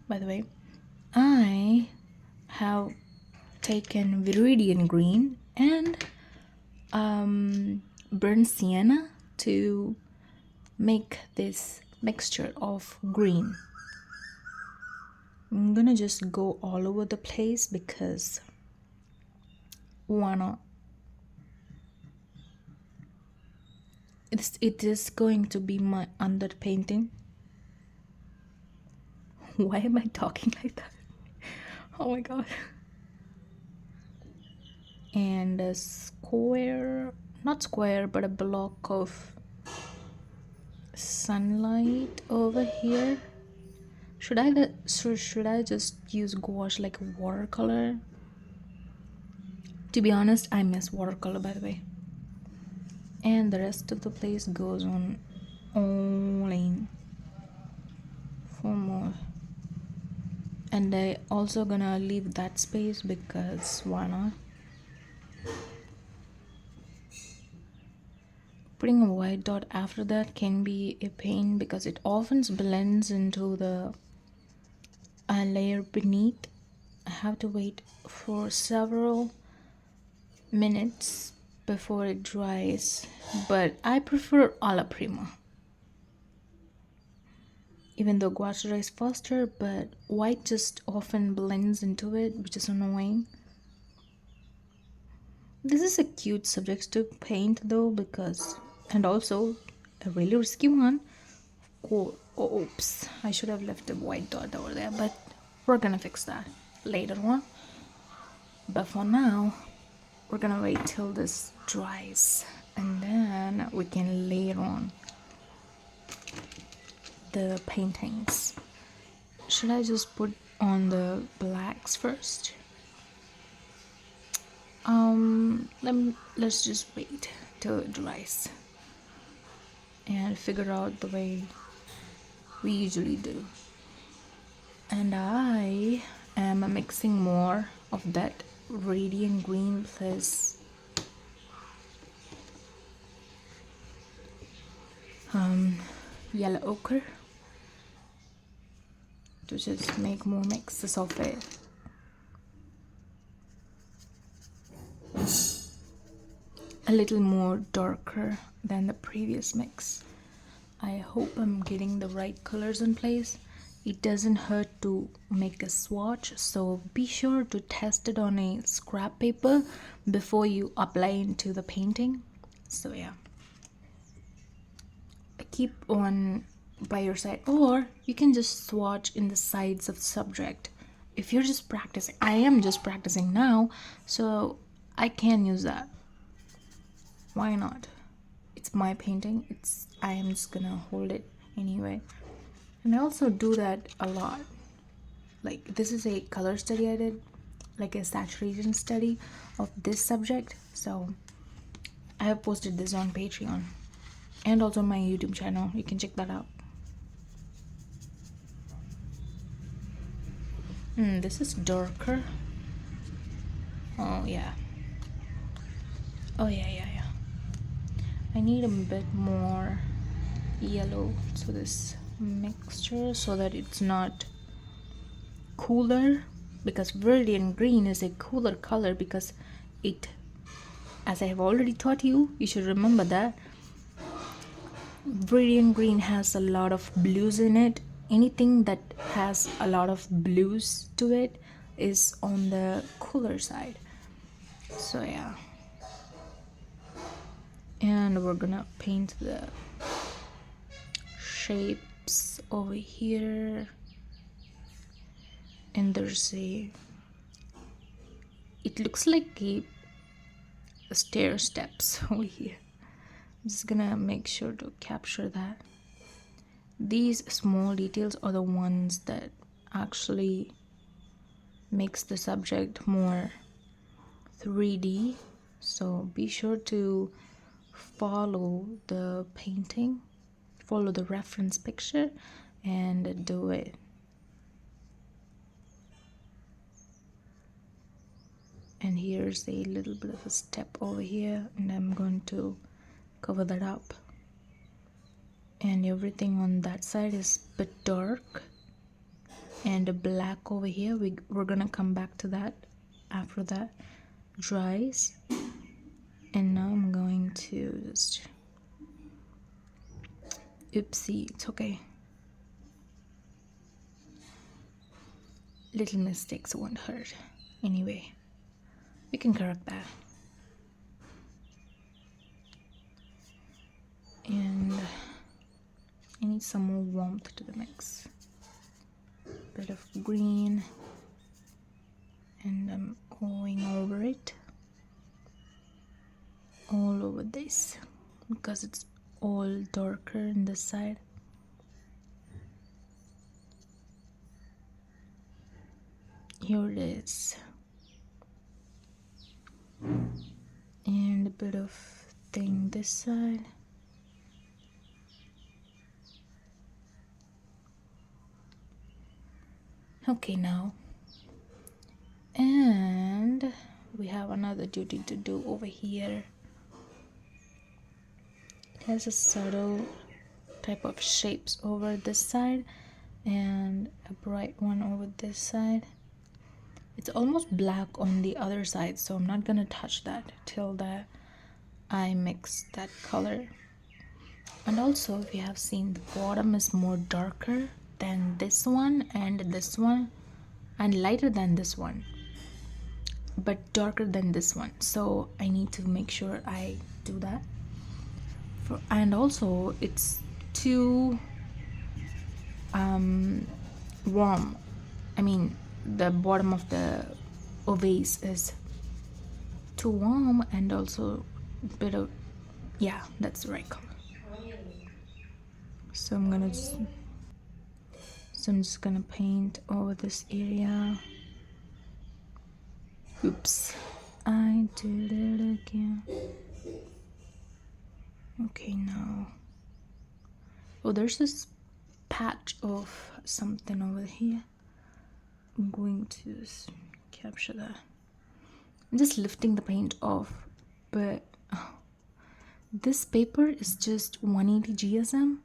by the way, I have taken viridian green and burnt sienna to make this mixture of green. I'm gonna just go all over the place because why not? It is going to be my underpainting. Why am I talking like that? Oh my god. And a square, not square, but a block of sunlight over here. Should I just use gouache like watercolor? To be honest, I miss watercolor, by the way. And the rest of the place goes on all in for more. And I also gonna leave that space because why not? Putting a white dot after that can be a pain because it often blends into the layer beneath. I have to wait for several minutes before it dries, but I prefer alla prima. Even though gouache dries faster, but white just often blends into it, which is annoying. This is a cute subject to paint though, because, and also a really risky one. Oh, oops, I should have left a white dot over there, but we're gonna fix that later on. But for now, we're gonna wait till this dries and then we can layer on the paintings. Should I just put on the blacks first? Let's just wait till it dries and figure out the way we usually do. And I am mixing more of that radiant green plus yellow ochre to just make more mixes of it. A little more darker than the previous mix. I hope I'm getting the right colors in place. It doesn't hurt to make a swatch, so be sure to test it on a scrap paper before you apply into the painting. So yeah, keep one by your side, or you can just swatch in the sides of the subject. If you're just practicing, I am just practicing now, so I can use that. Why not? It's my painting. I am just gonna hold it anyway. And I also do that a lot. Like, this is a color study I did, like a saturation study of this subject. So I have posted this on Patreon and also my YouTube channel. You can check that out. This is darker. Oh yeah. Oh yeah. I need a bit more yellow to this mixture so that it's not cooler, because viridian green is a cooler color because it, as I have already taught you, you should remember that viridian green has a lot of blues in it. Anything that has a lot of blues to it is on the cooler side. So yeah, and we're gonna paint the shapes over here, and there's a, it looks like a stair steps over here. I'm just gonna make sure to capture that. These small details are the ones that actually makes the subject more 3D, so be sure to follow the painting, follow the reference picture and do it. And here's a little bit of a step over here, and I'm going to cover that up. And everything on that side is a bit dark, and a black over here. We're gonna come back to that after that dries. And now I'm going to just, oopsie, it's okay, little mistakes won't hurt. Anyway, we can correct that. And I need some more warmth to the mix. Bit of green, and I'm going over it, all over this, because it's all darker in this side. Here it is. And a bit of thing this side. Okay, now. And we have another duty to do over here. It has a subtle type of shapes over this side and a bright one over this side. It's almost black on the other side, so I'm not gonna touch that till that I mix that color. And also, if you have seen, the bottom is more darker than this one, and lighter than this one, but darker than this one. So I need to make sure I do that. And also, it's too warm. I mean, the bottom of the vase is too warm, and also a bit of, yeah, that's the right color. So I'm just gonna paint over this area. Oops, I did it again. Okay, now, oh, there's this patch of something over here. I'm going to capture that. I'm just lifting the paint off, but this paper is just 180 GSM,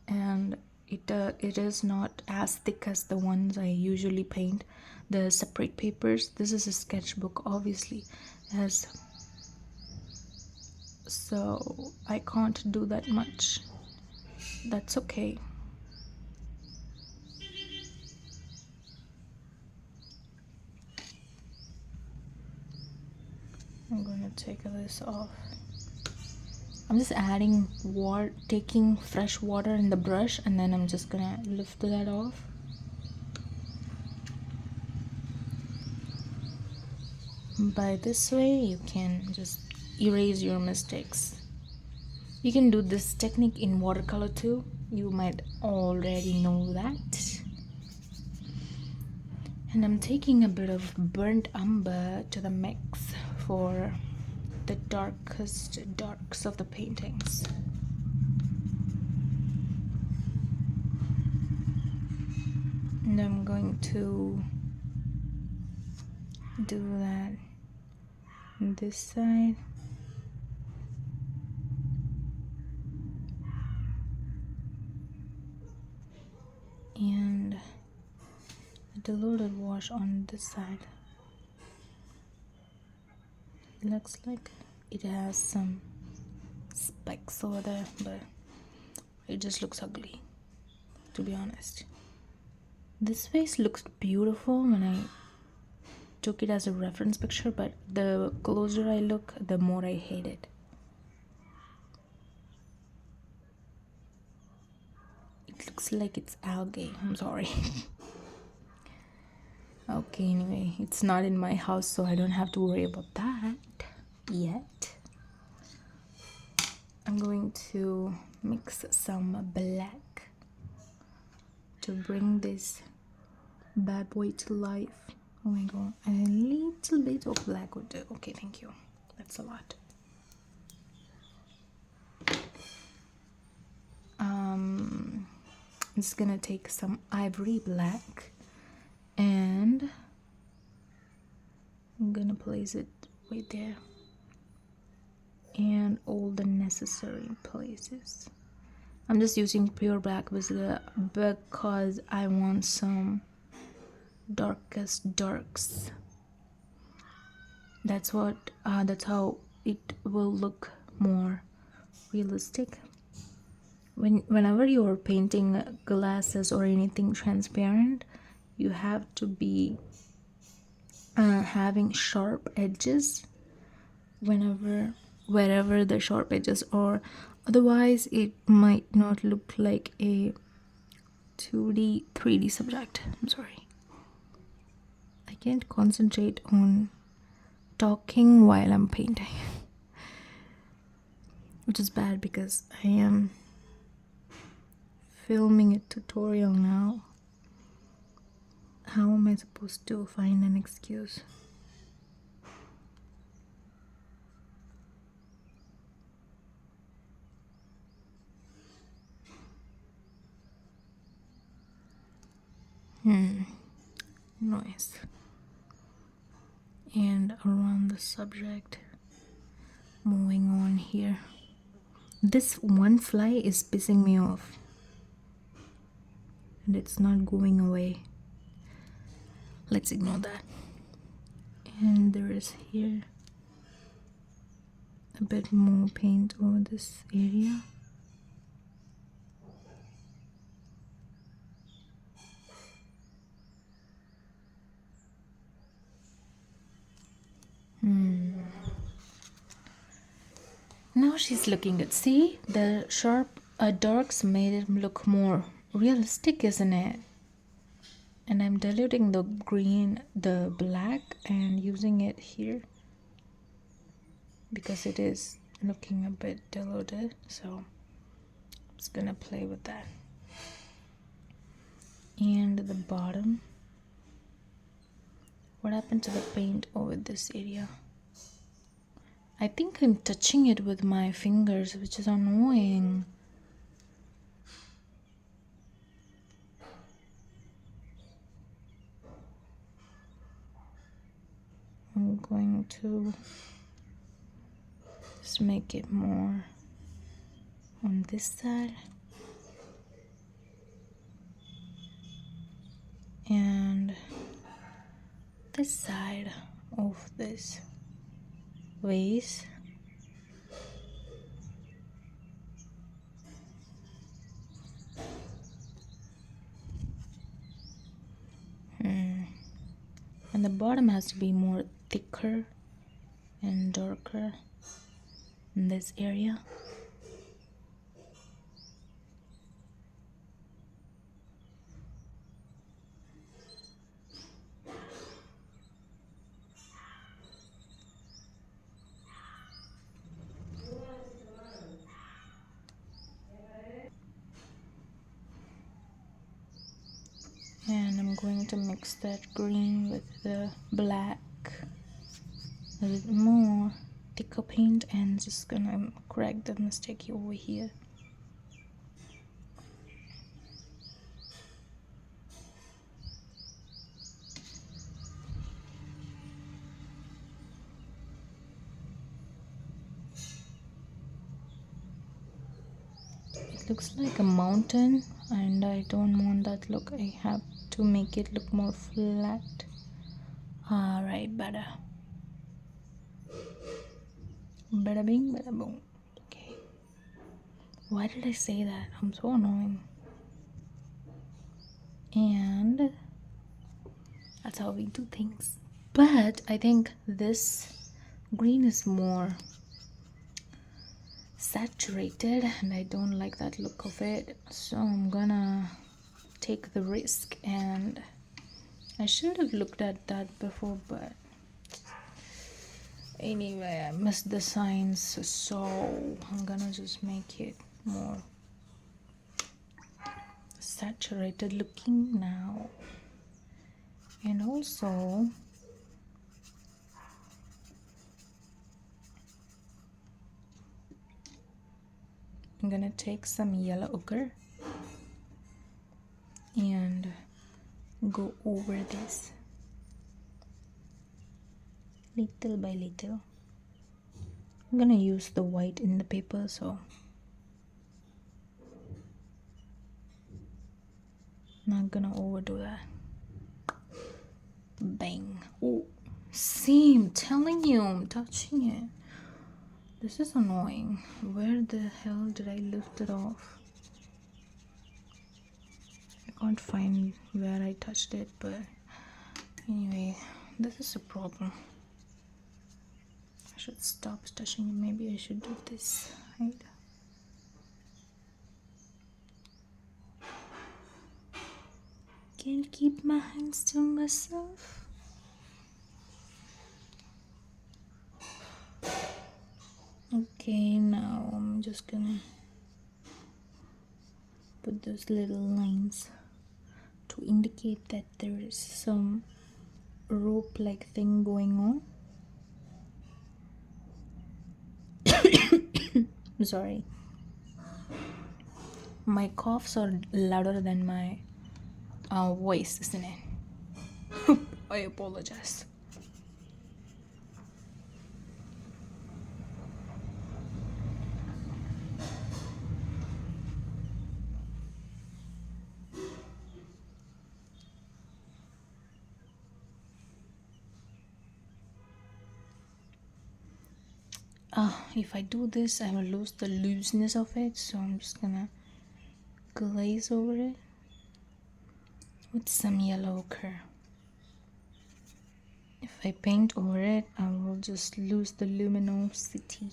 and it is not as thick as the ones I usually paint, the separate papers. This is a sketchbook, obviously, so I can't do that much. That's okay. I'm gonna take this off. I'm just adding water, taking fresh water in the brush, and then I'm just gonna lift that off. By this way, you can just erase your mistakes. You can do this technique in watercolor too. You might already know that. And I'm taking a bit of burnt umber to the mix for the darkest darks of the paintings. And I'm going to do that on this side. And a diluted wash on this side. It looks like it has some specks over there, but it just looks ugly, to be honest. This face looks beautiful when I took it as a reference picture, but the closer I look, the more I hate it. It looks like it's algae. I'm sorry. Okay, anyway, it's not in my house, so I don't have to worry about that yet. I'm going to mix some black to bring this bad boy to life. Oh my god, a little bit of black would do. Okay, thank you. That's a lot. I'm just gonna take some ivory black, and I'm gonna place it right there and all the necessary places. I'm just using pure black because I want some darkest darks. That's how it will look more realistic. Whenever you are painting glasses or anything transparent, you have to be having sharp edges wherever the sharp edges are, otherwise it might not look like a 2D 3D subject. I'm sorry, I can't concentrate on talking while I'm painting, which is bad because I am filming a tutorial now. How am I supposed to find an excuse? Nice. And around the subject, moving on here. This one fly is pissing me off and it's not going away. Let's ignore that. And there is here a bit more paint over this area. Now she's looking good. See, the sharp darks made it look more realistic, isn't it? And I'm diluting the green, the black, and using it here because it is looking a bit diluted, so I'm just gonna play with that. And the bottom, what happened to the paint over this area? I think I'm touching it with my fingers, which is annoying. I'm going to just make it more on this side. And this side of this vase. And the bottom has to be more thicker and darker in this area. And I'm going to mix that green with the black a little more thicker paint, and just gonna correct the mistake over here. It looks like a mountain and I don't want that look. I have to make it look more flat. Alright, better. Bada bing, bada boom. Okay. Why did I say that? I'm so annoying. And that's how we do things. But I think this green is more saturated and I don't like that look of it, so I'm gonna take the risk. And I should have looked at that before, but anyway, I missed the signs, so I'm gonna just make it more saturated looking now. And also I'm gonna take some yellow ochre and go over this little by little. I'm gonna use the white in the paper, so not gonna overdo that. Bang. Oh, same. Telling you, I'm touching it. This is annoying. Where the hell did I lift it off? I can't find where I touched it, but anyway, this is a problem. I should stop touching it. Maybe I should do this, right? Can't keep my hands to myself. Okay, now I'm just gonna put those little lines to indicate that there is some rope like thing going on. I'm sorry. My coughs are louder than my voice, isn't it? I apologize. If I do this, I will lose the looseness of it, so I'm just gonna glaze over it with some yellow ochre. If I paint over it, I will just lose the luminosity.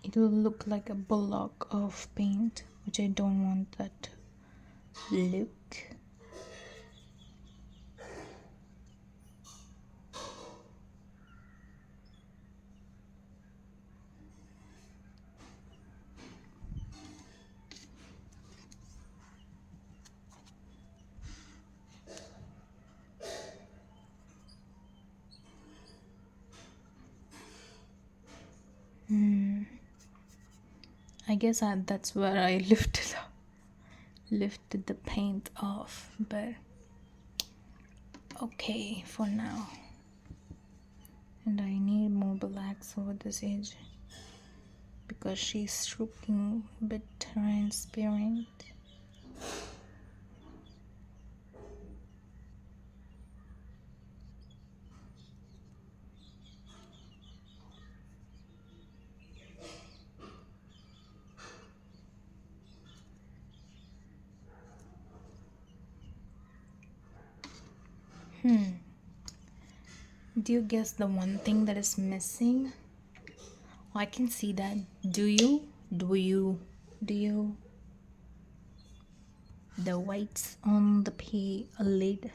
It will look like a block of paint, which I don't want that look. I guess that's where I lifted the paint off, but okay for now. And I need more blacks over this edge because she's looking a bit transparent. Do you guess the one thing that is missing? Oh, I can see that. Do you? Do you? Do you? The whites on the lid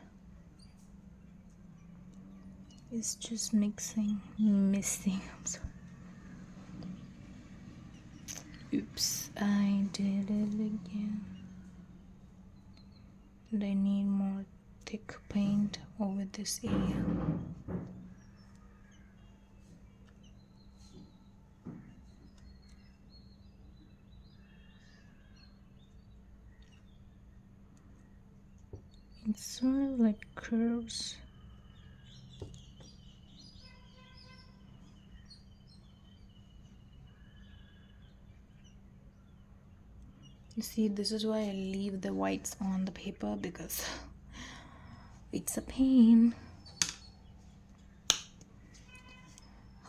is just missing. I'm sorry. Oops, I did it again. And I need more thick paint over this area. It's sort of like curves. You see, this is why I leave the whites on the paper, because it's a pain.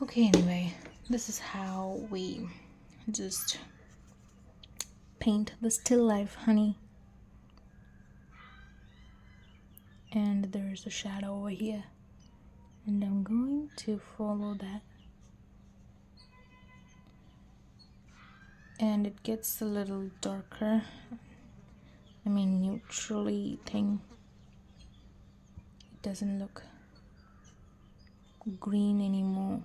Okay, anyway, this is how we just paint the still life, honey. And there's a shadow over here, and I'm going to follow that, and it gets a little darker. I mean, neutrally thing. It doesn't look green anymore.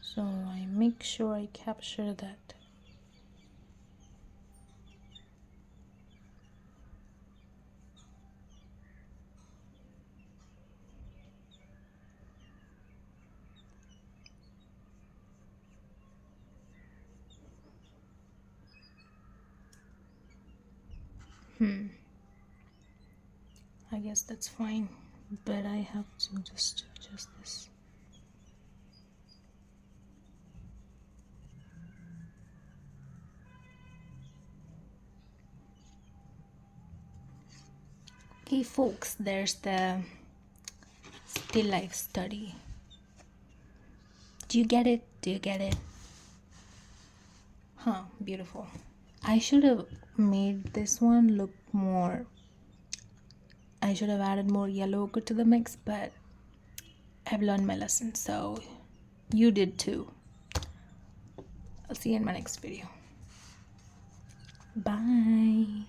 So I make sure I capture that. I guess that's fine, but I have to just adjust this. Okay, folks, there's the still life study. Do you get it? Do you get it? Huh, beautiful. I should have made this one look more. I should have added more yellow ochre to the mix, but I've learned my lesson, so you did too. I'll see you in my next video. Bye.